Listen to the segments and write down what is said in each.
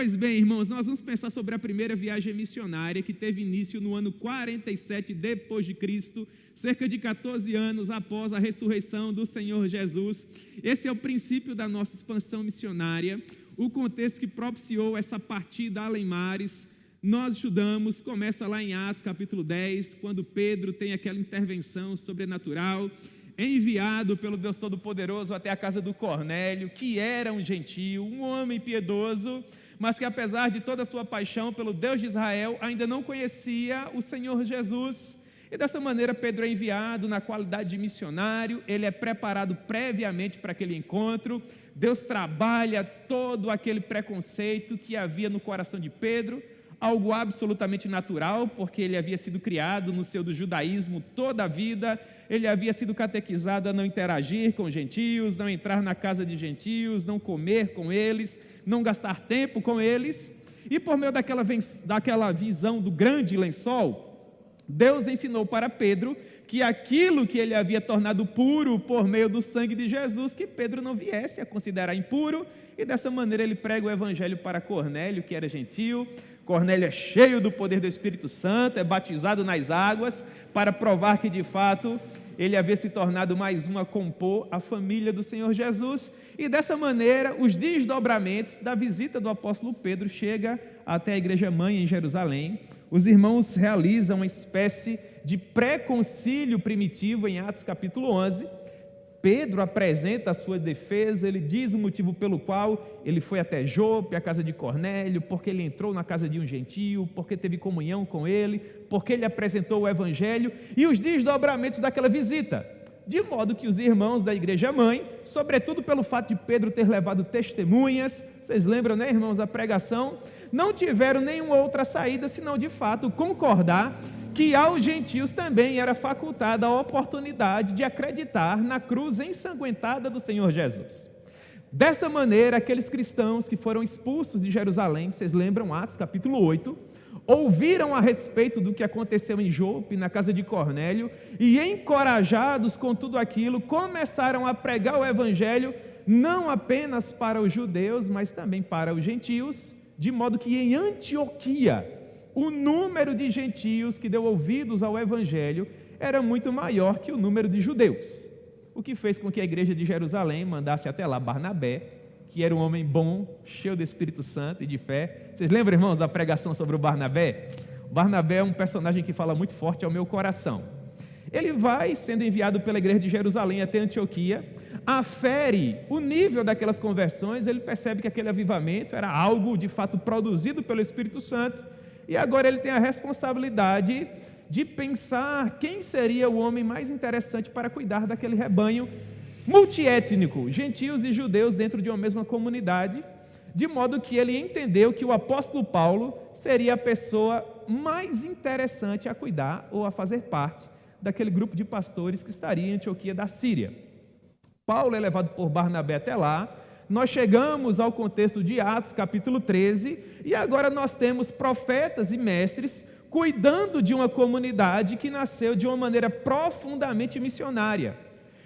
Pois bem, irmãos, nós vamos pensar sobre a primeira viagem missionária que teve início no ano 47 depois de Cristo, cerca de 14 anos após a ressurreição do Senhor Jesus. Esse é o princípio da nossa expansão missionária, o contexto que propiciou essa partida além mares. Nós estudamos, começa lá em Atos capítulo 10, quando Pedro tem aquela intervenção sobrenatural, enviado pelo Deus Todo-Poderoso até a casa do Cornélio, que era um gentio, um homem piedoso, mas que apesar de toda a sua paixão pelo Deus de Israel, ainda não conhecia o Senhor Jesus. E dessa maneira Pedro é enviado na qualidade de missionário, ele é preparado previamente para aquele encontro. Deus trabalha todo aquele preconceito que havia no coração de Pedro, algo absolutamente natural, porque ele havia sido criado no seio do judaísmo toda a vida, ele havia sido catequizado a não interagir com gentios, não entrar na casa de gentios, não comer com eles, não gastar tempo com eles. E por meio daquela visão do grande lençol, Deus ensinou para Pedro que aquilo que ele havia tornado puro por meio do sangue de Jesus, que Pedro não viesse a considerar impuro, e dessa maneira ele prega o evangelho para Cornélio, que era gentio. Cornélio é cheio do poder do Espírito Santo, é batizado nas águas, para provar que de fato ele havia se tornado mais um a compor a família do Senhor Jesus, e dessa maneira os desdobramentos da visita do apóstolo Pedro chega até a igreja mãe em Jerusalém. Os irmãos realizam uma espécie de pré-concílio primitivo em Atos capítulo 11, Pedro apresenta a sua defesa, ele diz o motivo pelo qual ele foi até Jope, a casa de Cornélio, porque ele entrou na casa de um gentio, porque teve comunhão com ele, porque ele apresentou o evangelho e os desdobramentos daquela visita. De modo que os irmãos da igreja mãe, sobretudo pelo fato de Pedro ter levado testemunhas, vocês lembram, né, irmãos, da pregação, não tiveram nenhuma outra saída senão de fato concordar que aos gentios também era facultada a oportunidade de acreditar na cruz ensanguentada do Senhor Jesus. Dessa maneira, aqueles cristãos que foram expulsos de Jerusalém, vocês lembram Atos capítulo 8, ouviram a respeito do que aconteceu em Jope, na casa de Cornélio, e encorajados com tudo aquilo, começaram a pregar o evangelho, não apenas para os judeus, mas também para os gentios, de modo que em Antioquia, o número de gentios que deu ouvidos ao evangelho era muito maior que o número de judeus, o que fez com que a igreja de Jerusalém mandasse até lá Barnabé, que era um homem bom, cheio do Espírito Santo e de fé. Vocês lembram, irmãos, da pregação sobre o Barnabé? O Barnabé é um personagem que fala muito forte ao meu coração. Ele vai sendo enviado pela igreja de Jerusalém até Antioquia, afere o nível daquelas conversões, ele percebe que aquele avivamento era algo de fato produzido pelo Espírito Santo, e agora ele tem a responsabilidade de pensar quem seria o homem mais interessante para cuidar daquele rebanho multiétnico, gentios e judeus dentro de uma mesma comunidade, de modo que ele entendeu que o apóstolo Paulo seria a pessoa mais interessante a cuidar ou a fazer parte daquele grupo de pastores que estaria em Antioquia da Síria. Paulo é levado por Barnabé até lá. Nós chegamos ao contexto de Atos capítulo 13, e agora nós temos profetas e mestres cuidando de uma comunidade que nasceu de uma maneira profundamente missionária.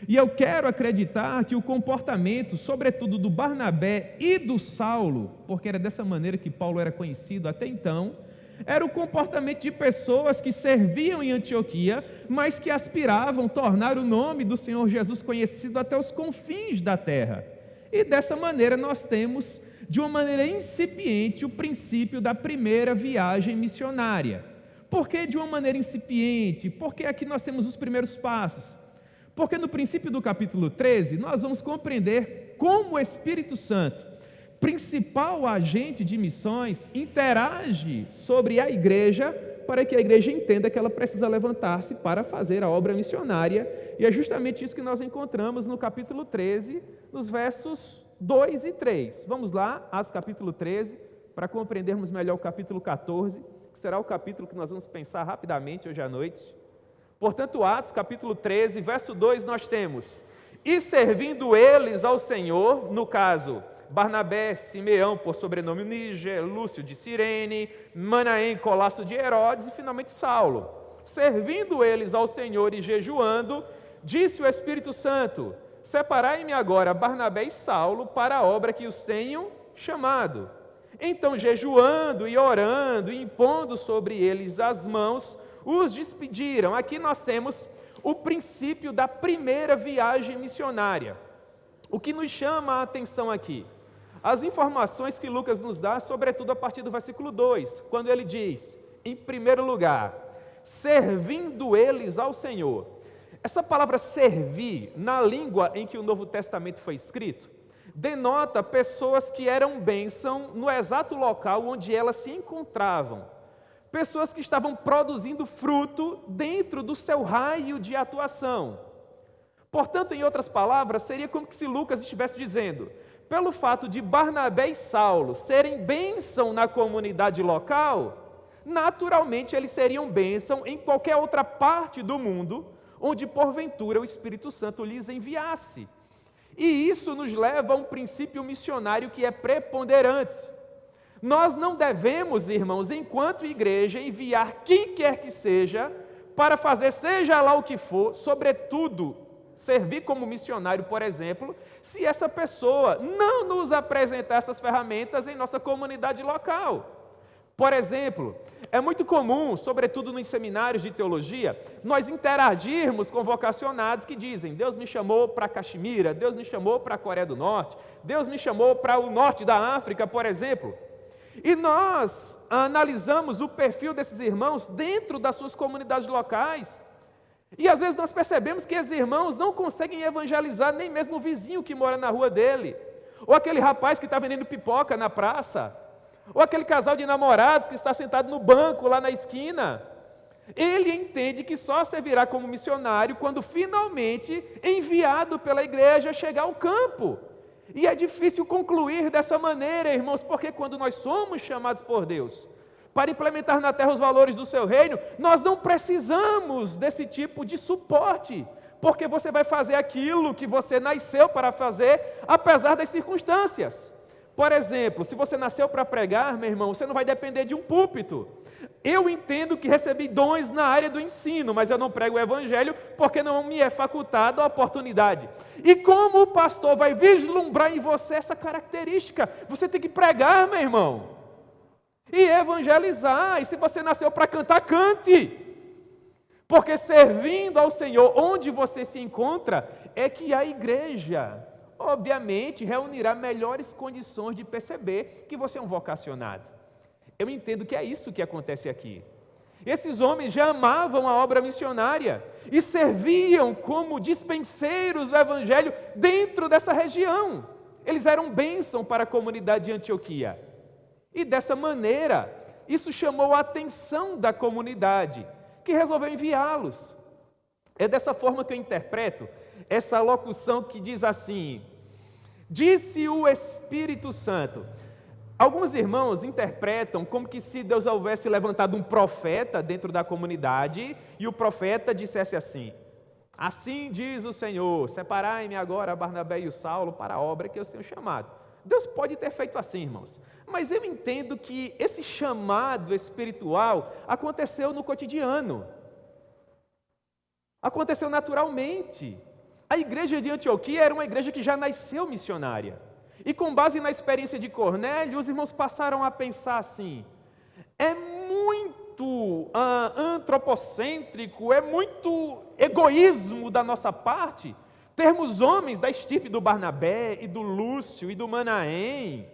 E eu quero acreditar que o comportamento, sobretudo do Barnabé e do Saulo, porque era dessa maneira que Paulo era conhecido até então, era o comportamento de pessoas que serviam em Antioquia, mas que aspiravam tornar o nome do Senhor Jesus conhecido até os confins da terra. E dessa maneira nós temos, de uma maneira incipiente, o princípio da primeira viagem missionária. Por que de uma maneira incipiente? Porque aqui nós temos os primeiros passos. Porque no princípio do capítulo 13, nós vamos compreender como o Espírito Santo, principal agente de missões, interage sobre a igreja, para que a igreja entenda que ela precisa levantar-se para fazer a obra missionária. E é justamente isso que nós encontramos no capítulo 13, nos versos 2 e 3. Vamos lá, Atos capítulo 13, para compreendermos melhor o capítulo 14, que será o capítulo que nós vamos pensar rapidamente hoje à noite. Portanto, Atos capítulo 13, verso 2, nós temos: e servindo eles ao Senhor, no caso, Barnabé, Simeão, por sobrenome Níger, Lúcio de Cirene, Manaém, Colasso de Herodes, e finalmente Saulo. Servindo eles ao Senhor e jejuando, disse o Espírito Santo: separai-me agora Barnabé e Saulo para a obra que os tenho chamado. Então, jejuando e orando, e impondo sobre eles as mãos, os despediram. Aqui nós temos o princípio da primeira viagem missionária. O que nos chama a atenção aqui? As informações que Lucas nos dá, sobretudo a partir do versículo 2, quando ele diz, em primeiro lugar, servindo eles ao Senhor. Essa palavra servir, na língua em que o Novo Testamento foi escrito, denota pessoas que eram bênção no exato local onde elas se encontravam. Pessoas que estavam produzindo fruto dentro do seu raio de atuação. Portanto, em outras palavras, seria como se Lucas estivesse dizendo, pelo fato de Barnabé e Saulo serem bênção na comunidade local, naturalmente eles seriam bênção em qualquer outra parte do mundo, onde porventura o Espírito Santo lhes enviasse. E isso nos leva a um princípio missionário que é preponderante. Nós não devemos, irmãos, enquanto igreja, enviar quem quer que seja para fazer seja lá o que for, sobretudo servir como missionário, por exemplo, se essa pessoa não nos apresentar essas ferramentas em nossa comunidade local. Por exemplo, é muito comum, sobretudo nos seminários de teologia, nós interagirmos com vocacionados que dizem, Deus me chamou para Caxemira, Deus me chamou para a Coreia do Norte, Deus me chamou para o norte da África, por exemplo. E nós analisamos o perfil desses irmãos dentro das suas comunidades locais. E às vezes nós percebemos que esses irmãos não conseguem evangelizar nem mesmo o vizinho que mora na rua dele, ou aquele rapaz que está vendendo pipoca na praça, ou aquele casal de namorados que está sentado no banco lá na esquina. Ele entende que só servirá como missionário quando finalmente, enviado pela igreja, chegar ao campo. E é difícil concluir dessa maneira, irmãos, porque quando nós somos chamados por Deus para implementar na terra os valores do seu reino, nós não precisamos desse tipo de suporte, porque você vai fazer aquilo que você nasceu para fazer, apesar das circunstâncias. Por exemplo, se você nasceu para pregar, meu irmão, você não vai depender de um púlpito. Eu entendo que recebi dons na área do ensino, mas eu não prego o evangelho porque não me é facultado a oportunidade. E como o pastor vai vislumbrar em você essa característica? Você tem que pregar, meu irmão, e evangelizar. E se você nasceu para cantar, cante. Porque servindo ao Senhor onde você se encontra, é que a igreja, obviamente, reunirá melhores condições de perceber que você é um vocacionado. Eu entendo que é isso que acontece aqui. Esses homens já amavam a obra missionária e serviam como dispenseiros do evangelho dentro dessa região. Eles eram bênção para a comunidade de Antioquia. E dessa maneira, isso chamou a atenção da comunidade, que resolveu enviá-los. É dessa forma que eu interpreto essa locução que diz assim, disse o Espírito Santo. Alguns irmãos interpretam como que se Deus houvesse levantado um profeta dentro da comunidade e o profeta dissesse assim, assim diz o Senhor, separai-me agora Barnabé e o Saulo para a obra que eu tenho chamado. Deus pode ter feito assim, irmãos, mas eu entendo que esse chamado espiritual aconteceu no cotidiano, aconteceu naturalmente. A igreja de Antioquia era uma igreja que já nasceu missionária. E com base na experiência de Cornélio, os irmãos passaram a pensar assim, é muito antropocêntrico, é muito egoísmo da nossa parte, termos homens da estirpe do Barnabé e do Lúcio e do Manaém,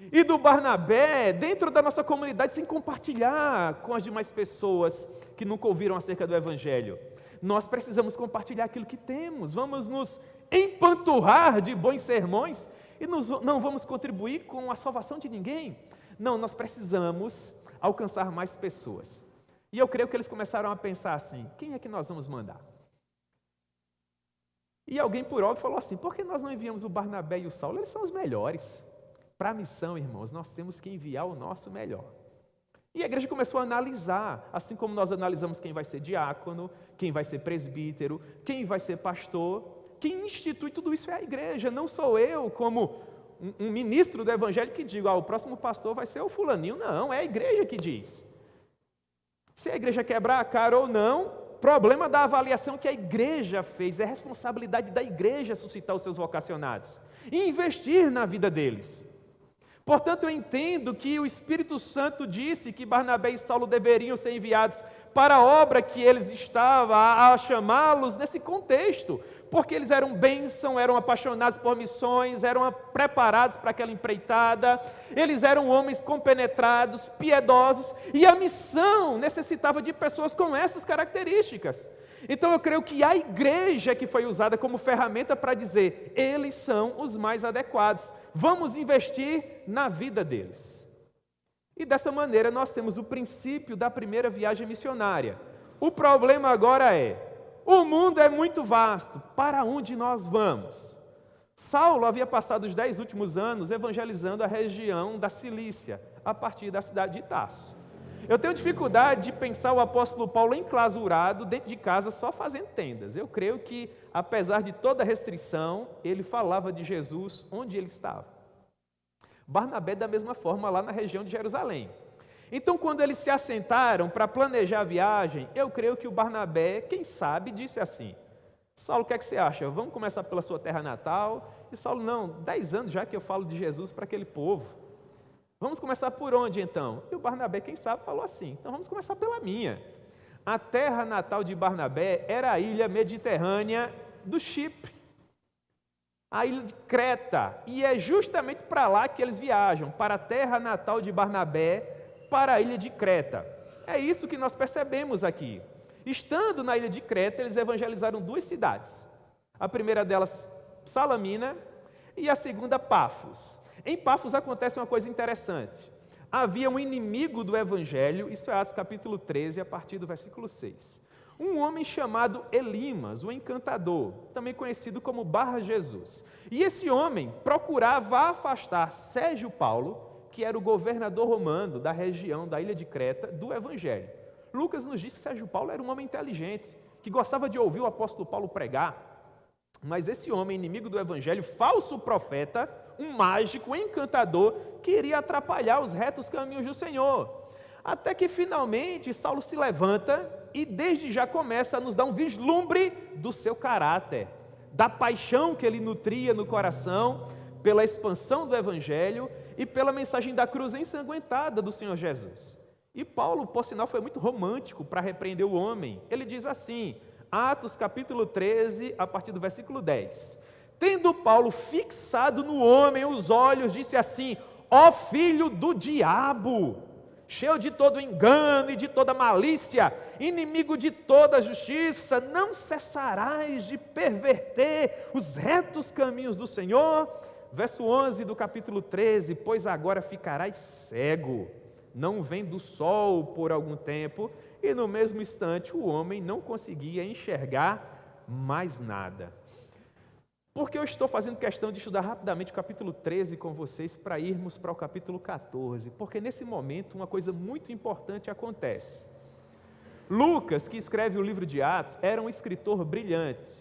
e do Barnabé dentro da nossa comunidade sem compartilhar com as demais pessoas que nunca ouviram acerca do Evangelho. Nós precisamos compartilhar aquilo que temos, vamos nos empanturrar de bons sermões e não vamos contribuir com a salvação de ninguém. Não, nós precisamos alcançar mais pessoas. E eu creio que eles começaram a pensar assim, quem é que nós vamos mandar? E alguém por óbvio falou assim, por que nós não enviamos o Barnabé e o Saulo? Eles são os melhores. Para a missão, irmãos, nós temos que enviar o nosso melhor. E a igreja começou a analisar, assim como nós analisamos quem vai ser diácono, quem vai ser presbítero, quem vai ser pastor. Quem institui tudo isso é a igreja, não sou eu como um ministro do evangelho que digo, o próximo pastor vai ser o fulaninho, não, é a igreja que diz. Se a igreja quebrar a cara ou não, problema da avaliação que a igreja fez, é responsabilidade da igreja suscitar os seus vocacionados e investir na vida deles. Portanto, eu entendo que o Espírito Santo disse que Barnabé e Saulo deveriam ser enviados para a obra que eles estavam a chamá-los nesse contexto, porque eles eram bênção, eram apaixonados por missões, eram preparados para aquela empreitada, eles eram homens compenetrados, piedosos, e a missão necessitava de pessoas com essas características. Então eu creio que a igreja que foi usada como ferramenta para dizer, eles são os mais adequados, vamos investir na vida deles. E dessa maneira nós temos o princípio da primeira viagem missionária. O problema agora é, o mundo é muito vasto, para onde nós vamos? Saulo havia passado os 10 últimos anos evangelizando a região da Cilícia, a partir da cidade de Tarso. Eu tenho dificuldade de pensar o apóstolo Paulo enclausurado dentro de casa só fazendo tendas. Eu creio que, apesar de toda restrição, ele falava de Jesus onde ele estava. Barnabé, da mesma forma, lá na região de Jerusalém. Então, quando eles se assentaram para planejar a viagem, eu creio que o Barnabé, quem sabe, disse assim, Saulo, o que é que você acha? Vamos começar pela sua terra natal? E Saulo, não, 10 anos já que eu falo de Jesus para aquele povo. Vamos começar por onde então? E o Barnabé, quem sabe, falou assim, então vamos começar pela minha. A terra natal de Barnabé era a ilha mediterrânea do Chipre, a ilha de Creta, e é justamente para lá que eles viajam, para a terra natal de Barnabé, para a ilha de Creta. É isso que nós percebemos aqui. Estando na ilha de Creta, eles evangelizaram 2 cidades. A primeira delas, Salamina, e a segunda, Pafos. Em Pafos acontece uma coisa interessante. Havia um inimigo do evangelho, isso é Atos capítulo 13, a partir do versículo 6. Um homem chamado Elimas, o encantador, também conhecido como Bar-Jesus. E esse homem procurava afastar Sérgio Paulo, que era o governador romano da região da ilha de Creta, do evangelho. Lucas nos diz que Sérgio Paulo era um homem inteligente, que gostava de ouvir o apóstolo Paulo pregar. Mas esse homem, inimigo do evangelho, falso profeta, um mágico, um encantador, queria atrapalhar os retos caminhos do Senhor. Até que finalmente Saulo se levanta e desde já começa a nos dar um vislumbre do seu caráter, da paixão que ele nutria no coração pela expansão do evangelho e pela mensagem da cruz ensanguentada do Senhor Jesus. E Paulo, por sinal, foi muito romântico para repreender o homem. Ele diz assim, Atos capítulo 13, a partir do versículo 10. Tendo Paulo fixado no homem os olhos, disse assim, ó filho do diabo, cheio de todo engano e de toda malícia, inimigo de toda justiça, não cessarás de perverter os retos caminhos do Senhor? Verso 11 do capítulo 13, pois agora ficarás cego, não vendo o sol por algum tempo, e no mesmo instante o homem não conseguia enxergar mais nada. Porque eu estou fazendo questão de estudar rapidamente o capítulo 13 com vocês para irmos para o capítulo 14, porque nesse momento uma coisa muito importante acontece. Lucas, que escreve o livro de Atos, era um escritor brilhante,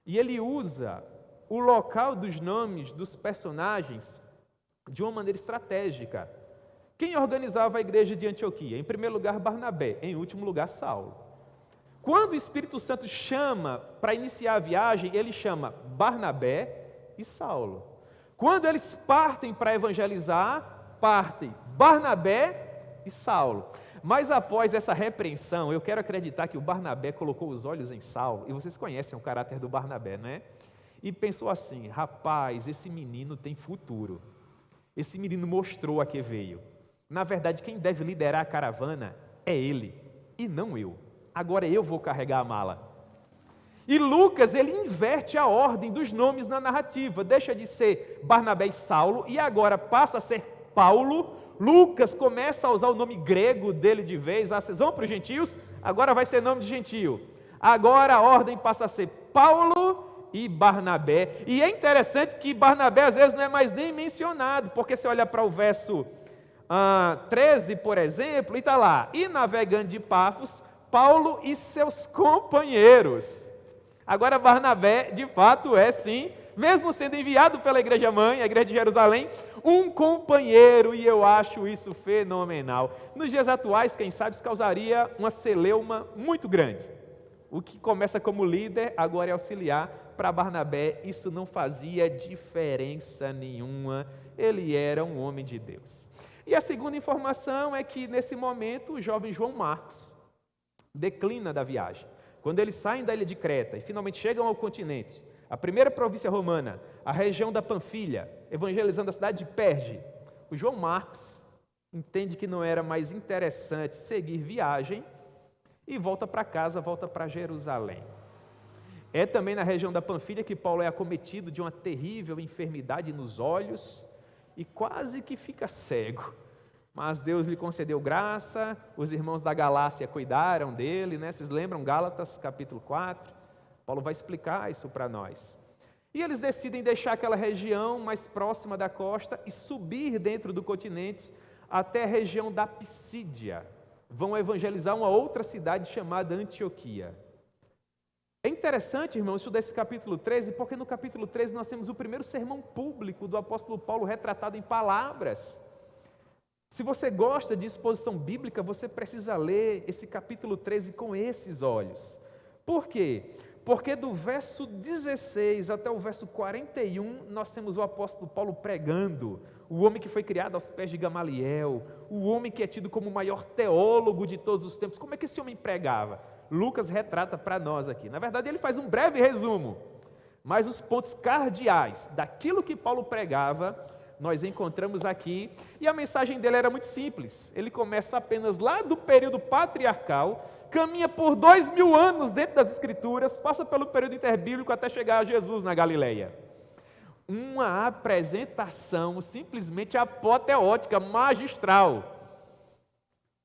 e ele usa o local dos nomes dos personagens de uma maneira estratégica. Quem organizava a igreja de Antioquia? Em primeiro lugar, Barnabé, em último lugar, Saulo. Quando o Espírito Santo chama para iniciar a viagem, ele chama Barnabé e Saulo. Quando eles partem para evangelizar, partem Barnabé e Saulo. Mas após essa repreensão, eu quero acreditar que o Barnabé colocou os olhos em Saulo, e vocês conhecem o caráter do Barnabé, não é? E pensou assim, rapaz, esse menino tem futuro. Esse menino mostrou a que veio. Na verdade, quem deve liderar a caravana é ele, e não eu. Agora eu vou carregar a mala. E Lucas, ele inverte a ordem dos nomes na narrativa. Deixa de ser Barnabé e Saulo, e agora passa a ser Paulo. Lucas começa a usar o nome grego dele de vez. Ah, vocês vão para os gentios? Agora vai ser nome de gentio. Agora a ordem passa a ser Paulo e Barnabé. E é interessante que Barnabé às vezes não é mais nem mencionado, porque se olha para o verso 13, por exemplo, e está lá, e navegando de Pafos, Paulo e seus companheiros. Agora Barnabé, de fato, é sim, mesmo sendo enviado pela igreja mãe, a igreja de Jerusalém, um companheiro, e eu acho isso fenomenal. Nos dias atuais, quem sabe, isso causaria uma celeuma muito grande. O que começa como líder, agora é auxiliar. Para Barnabé, isso não fazia diferença nenhuma. Ele era um homem de Deus. E a segunda informação é que, nesse momento, o jovem João Marcos declina da viagem. Quando eles saem da ilha de Creta e finalmente chegam ao continente, a primeira província romana, a região da Panfilha, evangelizando a cidade de Perge, o João Marcos entende que não era mais interessante seguir viagem e volta para casa, volta para Jerusalém. É também na região da Panfilha que Paulo é acometido de uma terrível enfermidade nos olhos e quase que fica cego. Mas Deus lhe concedeu graça, os irmãos da Galácia cuidaram dele, né? Vocês lembram Gálatas capítulo 4? Paulo vai explicar isso para nós. E eles decidem deixar aquela região mais próxima da costa e subir dentro do continente até a região da Pisídia. Vão evangelizar uma outra cidade chamada Antioquia. É interessante, irmãos, estudar esse capítulo 13, porque no capítulo 13 nós temos o primeiro sermão público do apóstolo Paulo retratado em palavras. Se você gosta de exposição bíblica, você precisa ler esse capítulo 13 com esses olhos. Por quê? Porque do verso 16 até o verso 41, nós temos o apóstolo Paulo pregando, o homem que foi criado aos pés de Gamaliel, o homem que é tido como o maior teólogo de todos os tempos. Como é que esse homem pregava? Lucas retrata para nós aqui. Na verdade, ele faz um breve resumo, mas os pontos cardeais daquilo que Paulo pregava, nós encontramos aqui, e a mensagem dele era muito simples. Ele começa apenas lá do período patriarcal, caminha por 2000 anos dentro das Escrituras, passa pelo período interbíblico até chegar a Jesus na Galileia. Uma apresentação simplesmente apoteótica, magistral.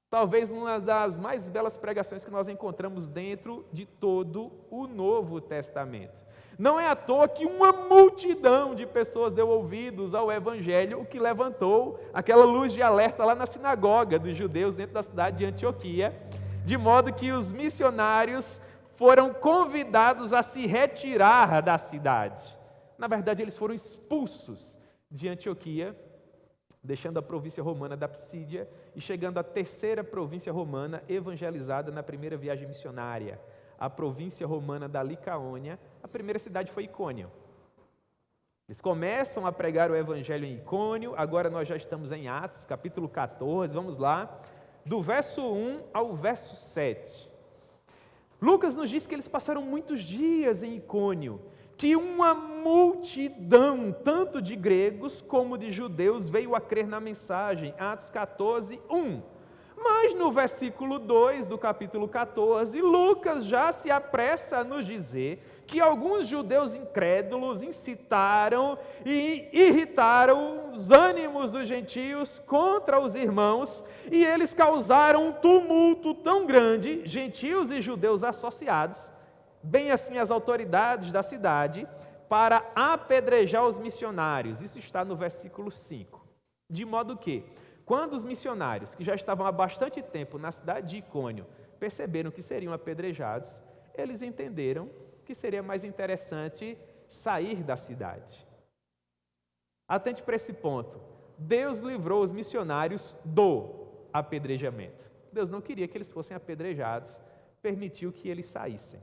Talvez uma das mais belas pregações que nós encontramos dentro de todo o Novo Testamento. Não é à toa que uma multidão de pessoas deu ouvidos ao Evangelho, o que levantou aquela luz de alerta lá na sinagoga dos judeus dentro da cidade de Antioquia, de modo que os missionários foram convidados a se retirar da cidade. Na verdade, eles foram expulsos de Antioquia, deixando a província romana da Pisídia e chegando à terceira província romana evangelizada na primeira viagem missionária, a província romana da Licaônia. A primeira cidade foi Icônio. Eles começam a pregar o evangelho em Icônio. Agora nós já estamos em Atos, capítulo 14, vamos lá, do verso 1 ao verso 7. Lucas nos diz que eles passaram muitos dias em Icônio, que uma multidão, tanto de gregos como de judeus, veio a crer na mensagem. Atos 14, 1. Mas no versículo 2 do capítulo 14, Lucas já se apressa a nos dizer que alguns judeus incrédulos incitaram e irritaram os ânimos dos gentios contra os irmãos, e eles causaram um tumulto tão grande, gentios e judeus associados, bem assim as autoridades da cidade, para apedrejar os missionários. Isso está no versículo 5. De modo que, quando os missionários, que já estavam há bastante tempo na cidade de Icônio, perceberam que seriam apedrejados, eles entenderam que seria mais interessante sair da cidade. Atente para esse ponto. Deus livrou os missionários do apedrejamento. Deus não queria que eles fossem apedrejados, permitiu que eles saíssem.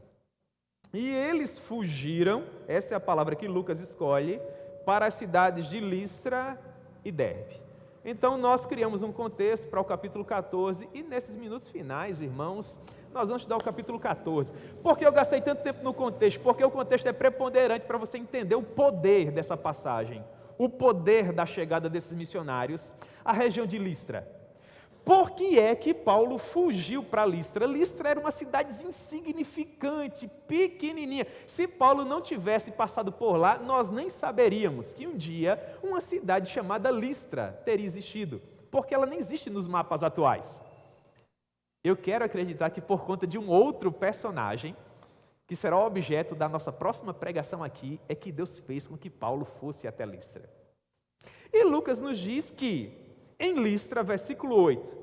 E eles fugiram, essa é a palavra que Lucas escolhe, para as cidades de Listra e Derbe. Então nós criamos um contexto para o capítulo 14, e nesses minutos finais, irmãos, nós vamos estudar o capítulo 14. Por que eu gastei tanto tempo no contexto? Porque o contexto é preponderante para você entender o poder dessa passagem, o poder da chegada desses missionários à região de Listra. Por que é que Paulo fugiu para Listra? Listra era uma cidade insignificante, pequenininha. Se Paulo não tivesse passado por lá, nós nem saberíamos que um dia uma cidade chamada Listra teria existido, porque ela nem existe nos mapas atuais. Eu quero acreditar que por conta de um outro personagem, que será objeto da nossa próxima pregação aqui, é que Deus fez com que Paulo fosse até Listra. E Lucas nos diz que, em Listra, versículo 8,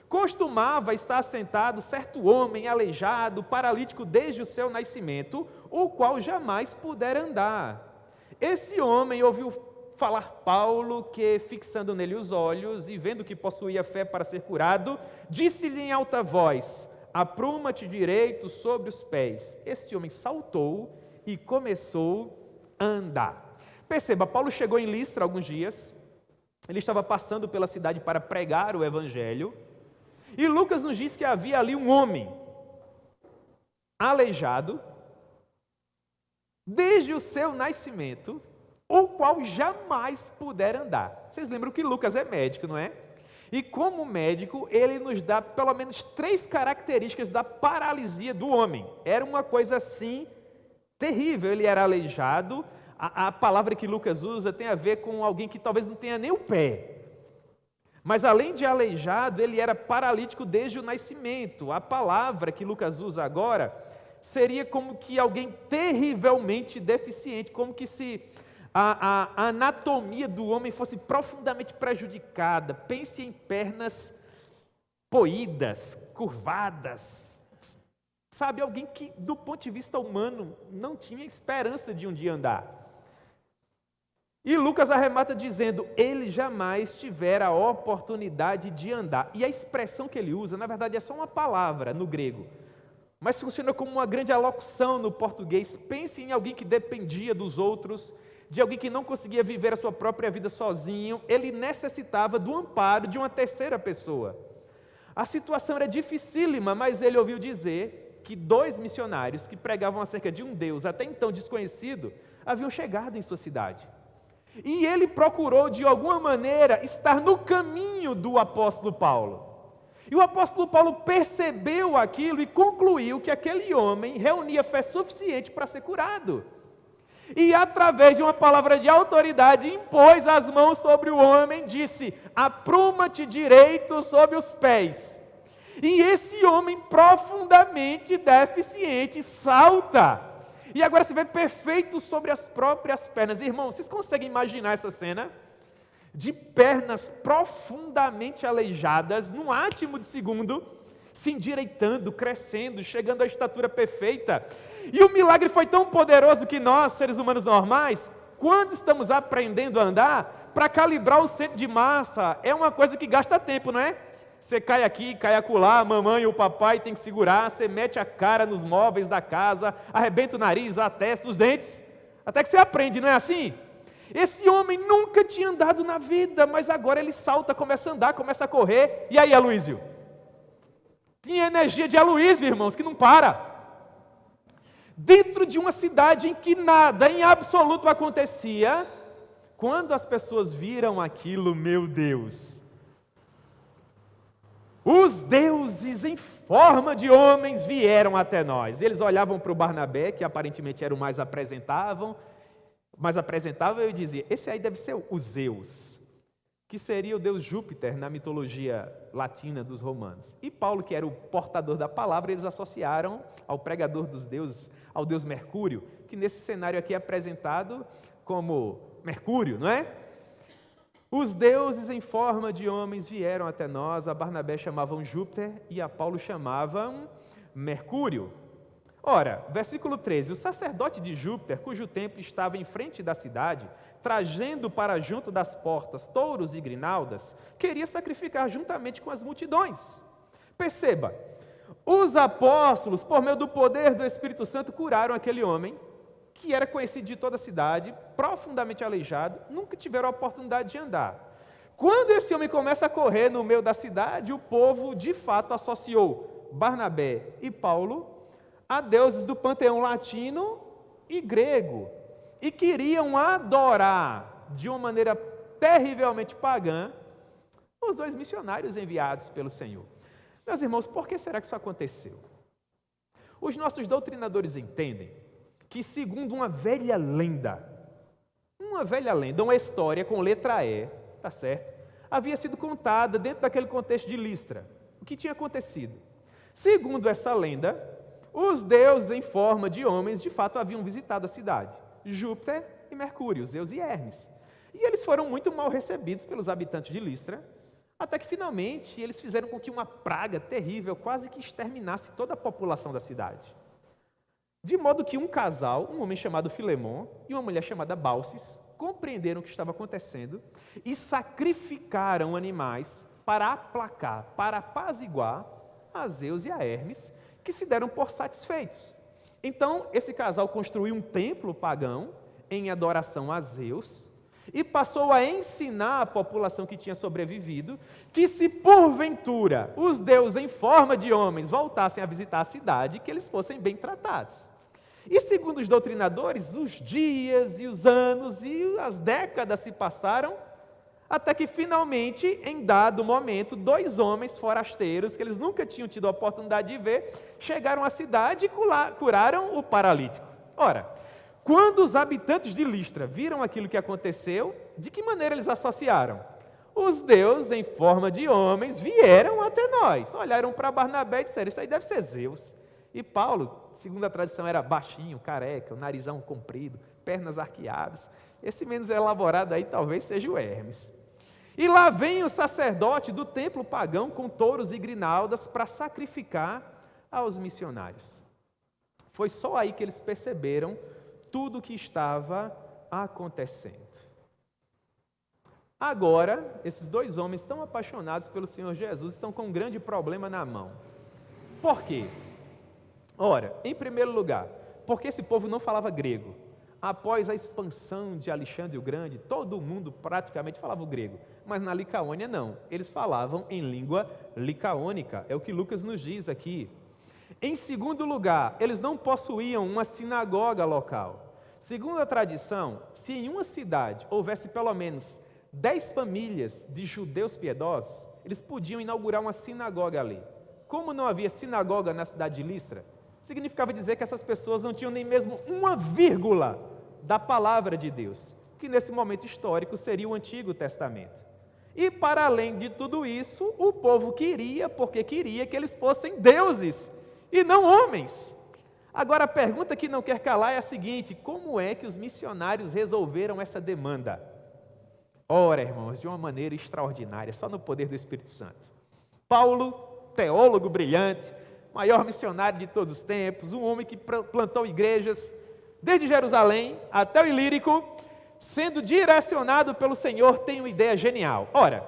costumava estar sentado certo homem aleijado, paralítico desde o seu nascimento, o qual jamais pudera andar. Esse homem ouviu falar Paulo, que fixando nele os olhos e vendo que possuía fé para ser curado, disse-lhe em alta voz: apruma-te direito sobre os pés. Este homem saltou e começou a andar. Perceba, Paulo chegou em Listra há alguns dias, ele estava passando pela cidade para pregar o evangelho, e Lucas nos diz que havia ali um homem aleijado, desde o seu nascimento, o qual jamais pudera andar. Vocês lembram que Lucas é médico, não é? E como médico, ele nos dá pelo menos 3 características da paralisia do homem. Era uma coisa assim terrível, ele era aleijado. A palavra que Lucas usa tem a ver com alguém que talvez não tenha nem o pé. Mas além de aleijado, ele era paralítico desde o nascimento. A palavra que Lucas usa agora seria como que alguém terrivelmente deficiente, como que se a anatomia do homem fosse profundamente prejudicada. Pense em pernas poídas, curvadas. Sabe, alguém que do ponto de vista humano não tinha esperança de um dia andar. E Lucas arremata dizendo, ele jamais tivera a oportunidade de andar. E a expressão que ele usa, na verdade, é só uma palavra no grego, mas funciona como uma grande alocução no português. Pense em alguém que dependia dos outros, de alguém que não conseguia viver a sua própria vida sozinho. Ele necessitava do amparo de uma terceira pessoa. A situação era dificílima, mas ele ouviu dizer que 2 missionários que pregavam acerca de um Deus até então desconhecido haviam chegado em sua cidade. E ele procurou, de alguma maneira, estar no caminho do apóstolo Paulo. E o apóstolo Paulo percebeu aquilo e concluiu que aquele homem reunia fé suficiente para ser curado. E, através de uma palavra de autoridade, impôs as mãos sobre o homem, disse, apruma-te direito sobre os pés. E esse homem profundamente deficiente salta. E agora se vê perfeito sobre as próprias pernas. Irmãos, vocês conseguem imaginar essa cena? De pernas profundamente aleijadas, num átimo de segundo, se endireitando, crescendo, chegando à estatura perfeita. E o milagre foi tão poderoso que nós, seres humanos normais, quando estamos aprendendo a andar, para calibrar o centro de massa, é uma coisa que gasta tempo, não é? Você cai aqui, cai acolá, a mamãe e o papai tem que segurar, você mete a cara nos móveis da casa, arrebenta o nariz, a testa, os dentes, até que você aprende, não é assim? Esse homem nunca tinha andado na vida, mas agora ele salta, começa a andar, começa a correr. E aí, Aloísio? Tinha energia de Aloísio, irmãos, que não para. Dentro de uma cidade em que nada, em absoluto, acontecia, quando as pessoas viram aquilo, meu Deus, os deuses em forma de homens vieram até nós. Eles olhavam para o Barnabé, que aparentemente era o mais apresentável, e diziam, esse aí deve ser o Zeus, que seria o deus Júpiter na mitologia latina dos romanos. E Paulo, que era o portador da palavra, eles associaram ao pregador dos deuses, ao deus Mercúrio, que nesse cenário aqui é apresentado como Mercúrio, não é? Os deuses em forma de homens vieram até nós, a Barnabé chamavam Júpiter e a Paulo chamavam Mercúrio. Ora, versículo 13, o sacerdote de Júpiter, cujo templo estava em frente da cidade, trazendo para junto das portas touros e grinaldas, queria sacrificar juntamente com as multidões. Perceba, os apóstolos, por meio do poder do Espírito Santo, curaram aquele homem, que era conhecido de toda a cidade, profundamente aleijado, nunca tiveram a oportunidade de andar. Quando esse homem começa a correr no meio da cidade, o povo de fato associou Barnabé e Paulo a deuses do panteão latino e grego, e queriam adorar de uma maneira terrivelmente pagã os 2 missionários enviados pelo Senhor. Meus irmãos, por que será que isso aconteceu? Os nossos doutrinadores entendem que, segundo uma velha lenda, uma história com letra E, tá certo? Havia sido contada dentro daquele contexto de Listra. O que tinha acontecido? Segundo essa lenda, os deuses em forma de homens, de fato, haviam visitado a cidade. Júpiter e Mercúrio, Zeus e Hermes. E eles foram muito mal recebidos pelos habitantes de Listra, até que, finalmente, eles fizeram com que uma praga terrível quase que exterminasse toda a população da cidade. De modo que um casal, um homem chamado Filemon e uma mulher chamada Baucis, compreenderam o que estava acontecendo e sacrificaram animais para aplacar, para apaziguar a Zeus e a Hermes, que se deram por satisfeitos. Então, esse casal construiu um templo pagão em adoração a Zeus e passou a ensinar a população que tinha sobrevivido que se porventura os deuses em forma de homens voltassem a visitar a cidade, que eles fossem bem tratados. E segundo os doutrinadores, os dias e os anos e as décadas se passaram, até que finalmente, em dado momento, 2 homens forasteiros, que eles nunca tinham tido a oportunidade de ver, chegaram à cidade e curaram o paralítico. Ora, quando os habitantes de Listra viram aquilo que aconteceu, de que maneira eles associaram? Os deuses, em forma de homens, vieram até nós. Olharam para Barnabé e disseram, isso aí deve ser Zeus. E Paulo, segundo a tradição, era baixinho, careca, o narizão comprido, pernas arqueadas. Esse menos elaborado aí talvez seja o Hermes. E lá vem o sacerdote do templo pagão com touros e grinaldas para sacrificar aos missionários. Foi só aí que eles perceberam tudo o que estava acontecendo. Agora, esses 2 homens tão apaixonados pelo Senhor Jesus estão com um grande problema na mão. Por quê? Ora, em primeiro lugar, porque esse povo não falava grego. Após a expansão de Alexandre o Grande, todo mundo praticamente falava o grego, mas na Licaônia não, eles falavam em língua licaônica, é o que Lucas nos diz aqui. Em segundo lugar, eles não possuíam uma sinagoga local. Segundo a tradição, se em uma cidade houvesse pelo menos 10 famílias de judeus piedosos, eles podiam inaugurar uma sinagoga ali. Como não havia sinagoga na cidade de Listra, significava dizer que essas pessoas não tinham nem mesmo uma vírgula da palavra de Deus, que nesse momento histórico seria o Antigo Testamento. E para além de tudo isso, o povo queria, porque queria que eles fossem deuses e não homens. Agora a pergunta que não quer calar é a seguinte: como é que os missionários resolveram essa demanda? Ora, irmãos, de uma maneira extraordinária, só no poder do Espírito Santo. Paulo, teólogo brilhante, maior missionário de todos os tempos, um homem que plantou igrejas desde Jerusalém até o Ilírico, sendo direcionado pelo Senhor, tem uma ideia genial. Ora,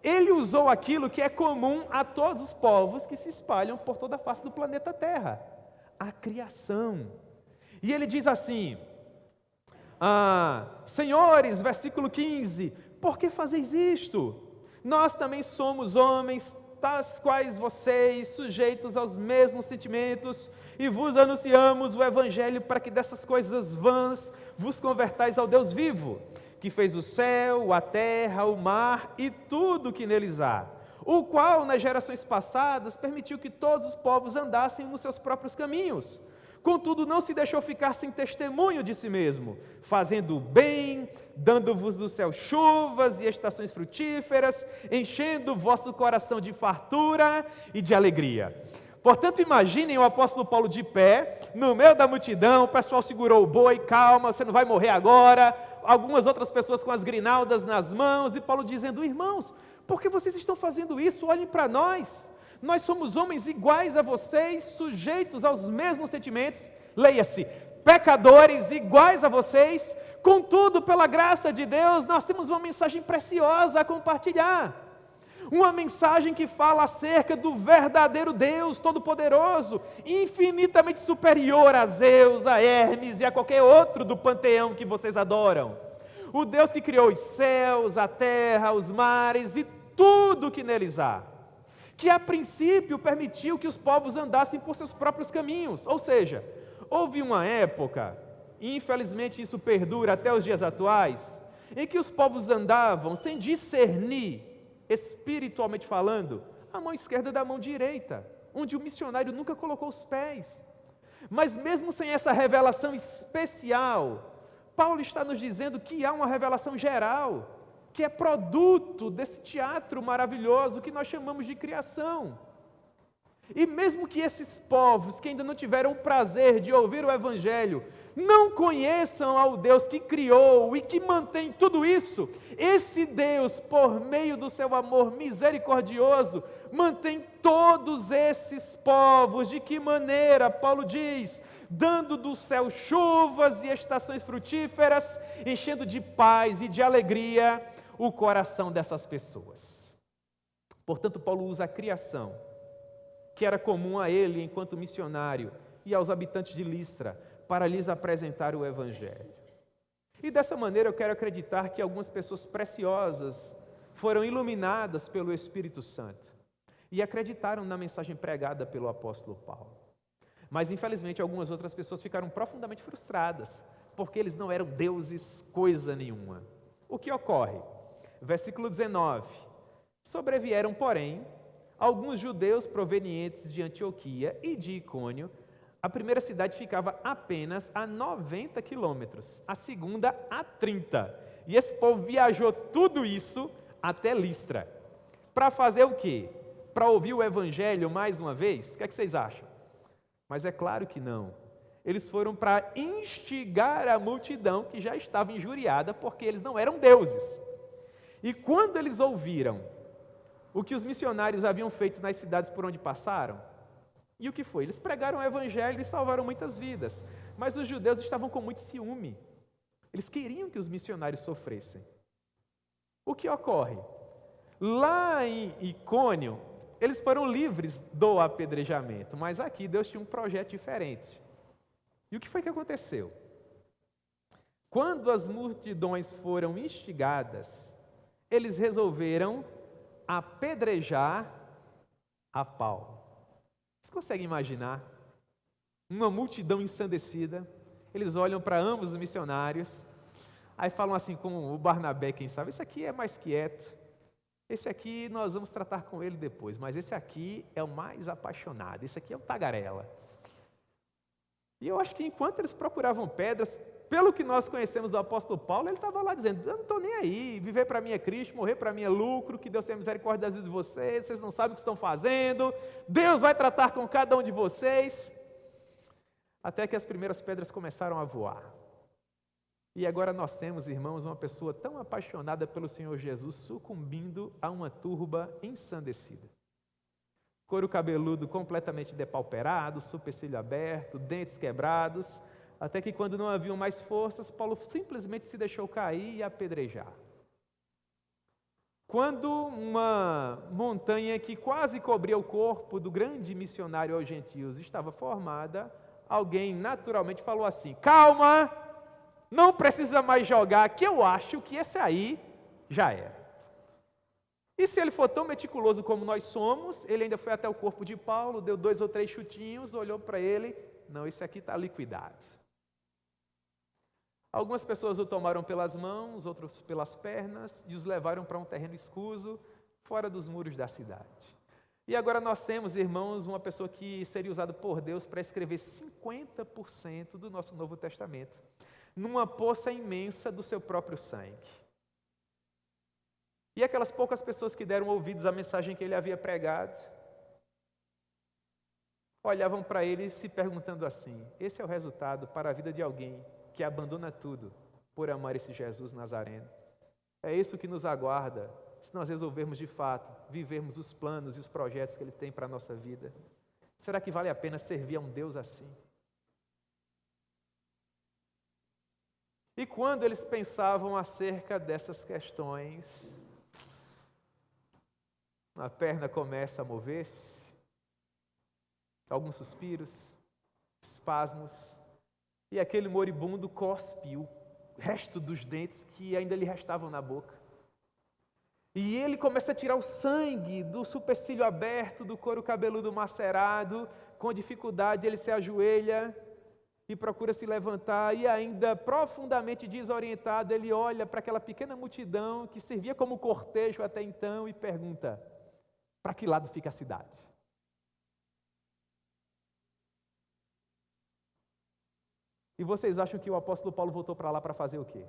ele usou aquilo que é comum a todos os povos que se espalham por toda a face do planeta Terra, a criação. E ele diz assim, senhores, versículo 15, por que fazeis isto? Nós também somos homens, tais quais vocês, sujeitos aos mesmos sentimentos, e vos anunciamos o Evangelho para que dessas coisas vãs vos convertais ao Deus vivo, que fez o céu, a terra, o mar e tudo que neles há, o qual nas gerações passadas permitiu que todos os povos andassem nos seus próprios caminhos. Contudo, não se deixou ficar sem testemunho de si mesmo, fazendo o bem, dando-vos do céu chuvas e estações frutíferas, enchendo o vosso coração de fartura e de alegria. Portanto, imaginem o apóstolo Paulo de pé, no meio da multidão, o pessoal segurou o boi, calma, você não vai morrer agora, algumas outras pessoas com as grinaldas nas mãos, e Paulo dizendo, irmãos, por que vocês estão fazendo isso? Olhem para nós. Nós somos homens iguais a vocês, sujeitos aos mesmos sentimentos, leia-se, pecadores iguais a vocês, contudo, pela graça de Deus, nós temos uma mensagem preciosa a compartilhar. Uma mensagem que fala acerca do verdadeiro Deus Todo-Poderoso, infinitamente superior a Zeus, a Hermes e a qualquer outro do panteão que vocês adoram. O Deus que criou os céus, a terra, os mares e tudo que neles há. Que a princípio permitiu que os povos andassem por seus próprios caminhos. Ou seja, houve uma época, e infelizmente isso perdura até os dias atuais, em que os povos andavam sem discernir, espiritualmente falando, a mão esquerda da mão direita, onde o missionário nunca colocou os pés. Mas mesmo sem essa revelação especial, Paulo está nos dizendo que há uma revelação geral, que é produto desse teatro maravilhoso que nós chamamos de criação. E mesmo que esses povos que ainda não tiveram o prazer de ouvir o Evangelho, não conheçam ao Deus que criou e que mantém tudo isso, esse Deus, por meio do seu amor misericordioso, mantém todos esses povos. De que maneira? Paulo diz, dando do céu chuvas e estações frutíferas, enchendo de paz e de alegria o coração dessas pessoas. Portanto, Paulo usa a criação, que era comum a ele enquanto missionário e aos habitantes de Listra, para lhes apresentar o Evangelho. E dessa maneira eu quero acreditar que algumas pessoas preciosas foram iluminadas pelo Espírito Santo e acreditaram na mensagem pregada pelo apóstolo Paulo. Mas infelizmente algumas outras pessoas ficaram profundamente frustradas, porque eles não eram deuses coisa nenhuma. O que ocorre? Versículo 19. Sobrevieram, porém, alguns judeus provenientes de Antioquia e de Icônio. A primeira cidade ficava apenas a 90 quilômetros, a segunda a 30. E esse povo viajou tudo isso até Listra. Para fazer o quê? Para ouvir o Evangelho mais uma vez? O que é que vocês acham? Mas é claro que não. Eles foram para instigar a multidão que já estava injuriada porque eles não eram deuses. E quando eles ouviram o que os missionários haviam feito nas cidades por onde passaram, e o que foi? Eles pregaram o Evangelho e salvaram muitas vidas. Mas os judeus estavam com muito ciúme. Eles queriam que os missionários sofressem. O que ocorre? Lá em Icônio, eles foram livres do apedrejamento, mas aqui Deus tinha um projeto diferente. E o que foi que aconteceu? Quando as multidões foram instigadas, eles resolveram apedrejar a Paulo. Vocês conseguem imaginar? Uma multidão ensandecida, eles olham para ambos os missionários, aí falam assim com o Barnabé, quem sabe, esse aqui é mais quieto, esse aqui nós vamos tratar com ele depois, mas esse aqui é o mais apaixonado, esse aqui é o tagarela. E eu acho que enquanto eles procuravam pedras, pelo que nós conhecemos do apóstolo Paulo, ele estava lá dizendo, eu não estou nem aí, viver para mim é Cristo, morrer para mim é lucro, que Deus tenha misericórdia das vidas de vocês, vocês não sabem o que estão fazendo, Deus vai tratar com cada um de vocês. Até que as primeiras pedras começaram a voar. E agora nós temos, irmãos, uma pessoa tão apaixonada pelo Senhor Jesus, sucumbindo a uma turba ensandecida. Couro cabeludo completamente depauperado, supercílio aberto, dentes quebrados, até que quando não haviam mais forças, Paulo simplesmente se deixou cair e apedrejar. Quando uma montanha que quase cobria o corpo do grande missionário aos gentios estava formada, alguém naturalmente falou assim, calma, não precisa mais jogar, que eu acho que esse aí já era. E se ele for tão meticuloso como nós somos, ele ainda foi até o corpo de Paulo, deu 2 ou 3 chutinhos, olhou para ele, não, esse aqui está liquidado. Algumas pessoas o tomaram pelas mãos, outros pelas pernas, e os levaram para um terreno escuso, fora dos muros da cidade. E agora nós temos, irmãos, uma pessoa que seria usada por Deus para escrever 50% do nosso Novo Testamento, numa poça imensa do seu próprio sangue. E aquelas poucas pessoas que deram ouvidos à mensagem que ele havia pregado, olhavam para ele se perguntando assim, esse é o resultado para a vida de alguém que abandona tudo por amar esse Jesus Nazareno. É isso que nos aguarda, se nós resolvermos de fato vivermos os planos e os projetos que Ele tem para a nossa vida. Será que vale a pena servir a um Deus assim? E quando eles pensavam acerca dessas questões, a perna começa a mover-se, alguns suspiros, espasmos, e aquele moribundo cospe o resto dos dentes que ainda lhe restavam na boca. E ele começa a tirar o sangue do supercílio aberto, do couro cabeludo macerado, com dificuldade ele se ajoelha e procura se levantar, e ainda profundamente desorientado, ele olha para aquela pequena multidão que servia como cortejo até então e pergunta, para que lado fica a cidade? E vocês acham que o apóstolo Paulo voltou para lá para fazer o quê?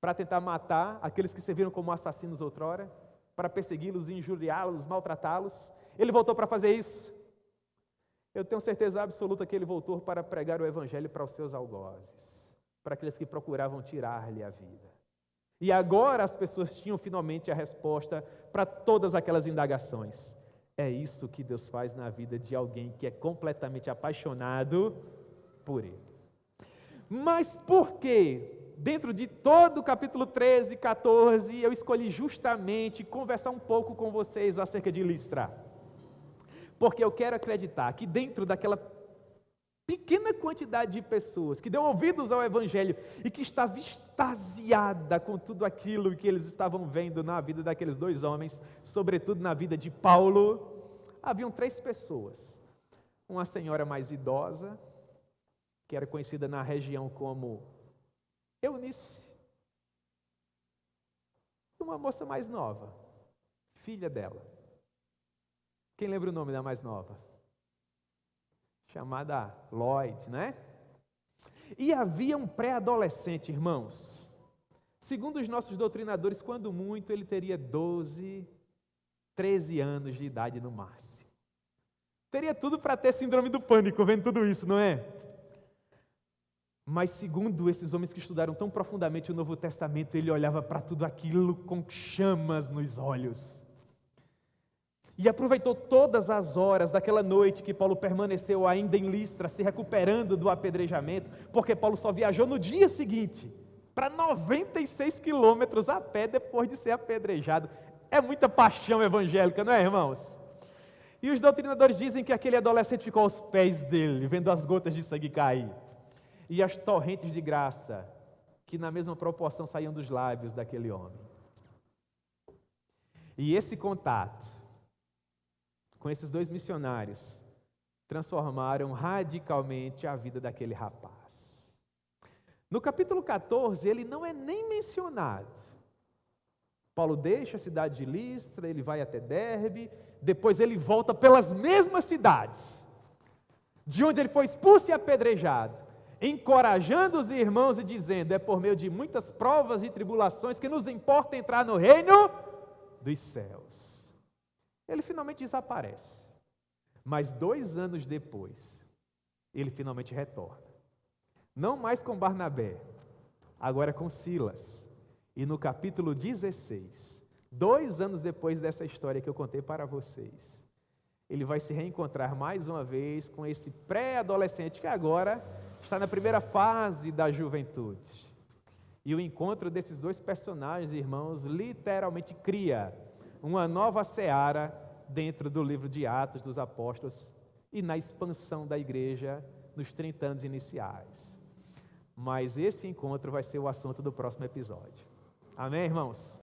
Para tentar matar aqueles que serviram como assassinos outrora? Para persegui-los, injuriá-los, maltratá-los? Ele voltou para fazer isso? Eu tenho certeza absoluta que ele voltou para pregar o evangelho para os seus algozes, para aqueles que procuravam tirar-lhe a vida. E agora as pessoas tinham finalmente a resposta para todas aquelas indagações. É isso que Deus faz na vida de alguém que é completamente apaixonado por Ele. Mas por que, dentro de todo o capítulo 13 e 14, eu escolhi justamente conversar um pouco com vocês acerca de Listra? porque eu quero acreditar que dentro daquela pequena quantidade de pessoas que deu ouvidos ao Evangelho e que estava extasiada com tudo aquilo que eles estavam vendo na vida daqueles dois homens, sobretudo na vida de Paulo, haviam 3 pessoas. Uma senhora mais idosa, que era conhecida na região como Eunice, e uma moça mais nova, filha dela. Quem lembra o nome da mais nova? Chamada Lloyd, né? E havia um pré-adolescente, irmãos. Segundo os nossos doutrinadores, quando muito, ele teria 12, 13 anos de idade no máximo. Teria tudo para ter síndrome do pânico, vendo tudo isso, não é? Mas segundo esses homens que estudaram tão profundamente o Novo Testamento, ele olhava para tudo aquilo com chamas nos olhos. E aproveitou todas as horas daquela noite que Paulo permaneceu ainda em Listra, se recuperando do apedrejamento, porque Paulo só viajou no dia seguinte, para 96 quilômetros a pé depois de ser apedrejado. É muita paixão evangélica, não é, irmãos? E os doutrinadores dizem que aquele adolescente ficou aos pés dele, vendo as gotas de sangue cair, e as torrentes de graça, que na mesma proporção saíam dos lábios daquele homem. E esse contato com esses 2 missionários, transformaram radicalmente a vida daquele rapaz. No capítulo 14, ele não é nem mencionado. Paulo deixa a cidade de Listra, ele vai até Derbe, depois ele volta pelas mesmas cidades, de onde ele foi expulso e apedrejado, encorajando os irmãos e dizendo, é por meio de muitas provas e tribulações que nos importa entrar no reino dos céus. Ele finalmente desaparece, mas 2 anos depois, ele finalmente retorna. Não mais com Barnabé, agora com Silas. E no capítulo 16, 2 anos depois dessa história que eu contei para vocês, ele vai se reencontrar mais uma vez com esse pré-adolescente que agora está na primeira fase da juventude. E o encontro desses 2 personagens, irmãos, literalmente cria uma nova seara dentro do livro de Atos dos Apóstolos e na expansão da igreja nos 30 anos iniciais. Mas esse encontro vai ser o assunto do próximo episódio. Amém, irmãos?